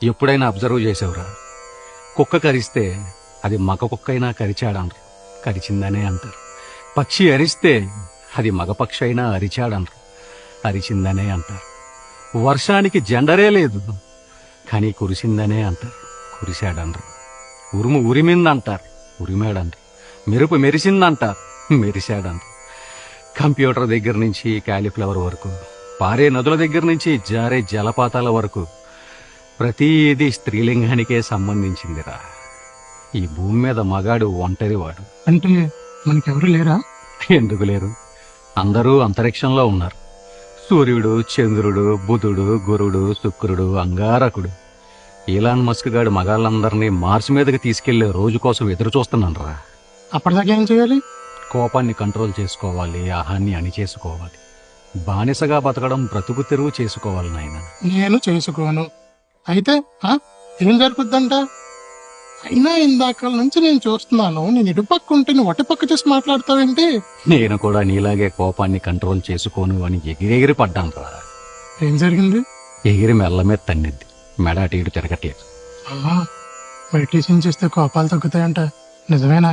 ఎప్పుడైనా అబ్జర్వ్ చేసేవరా? కుక్క కరిస్తే అది మగ కుక్క అయినా కరిచాడనరు, కరిచిందనే అంటారు. పక్షి అరిస్తే అది మగ పక్షి అయినా అరిచాడనరు, అరిచిందనే అంటారు. వర్షానికి జెండరే లేదు, కానీ కురిసిందనే అంటారు, కురిశాడనరు. ఉరుము ఉరిమిందంటారు, ఉరిమాడంటారు. మెరుపు మెరిసిందంటారు, మెరిశాడంటారు. కంప్యూటర్ దగ్గర నుంచి కాలీఫ్లవర్ వరకు, పారే నదుల దగ్గర నుంచి జారే జలపాతాల వరకు ప్రతిదీ స్త్రీలింగానికే సంబంధించిందిరా. ఈ భూమి మీద మగాడు ఒంటరివాడు. అంటే మనకెవరు లేరా? ఎందుకు లేరు? అందరూ అంతరిక్షంలో ఉన్నారు. సూర్యుడు, చంద్రుడు, బుధుడు, గురుడు, శుక్రుడు, అంగారకుడు. ఈలాన్ మస్క్ గాడు మగాళ్ళందరినీ మార్స్ మీదకి తీసుకెళ్లే రోజు కోసం ఎదురు చూస్తున్నానరా. అప్పటిదాకా ఏం చేయాలి? కోపాన్ని కంట్రోల్ చేసుకోవాలి, ఆహాన్ని అణిచేసుకోవాలి. బానిసగా బతకడం బ్రతుకు తెరువు చేసుకోవాలి నాయన. నేను చేసుకోను. అయితే ఏం జరుగుద్దంట? అయినా ఇందాక నుంచి నేను చూస్తున్నాను, నేను ఇటుపక్క ఉంటే నువ్వు అటుపక్క చేసి మాట్లాడతావేంటి? నేను కూడా నీలాగే కోపాన్ని కంట్రోల్ చేసుకోను అని ఎగిరెగిరి పడ్డాను రా. ఏం జరిగింది? ఎగిరి మెల్ల మీద తన్నింది, మెడ అటు ఇటు తిరగట్లేదు. మెడిటేషన్ చేస్తే కోపాలు తగ్గుతాయంట, నిజమేనా?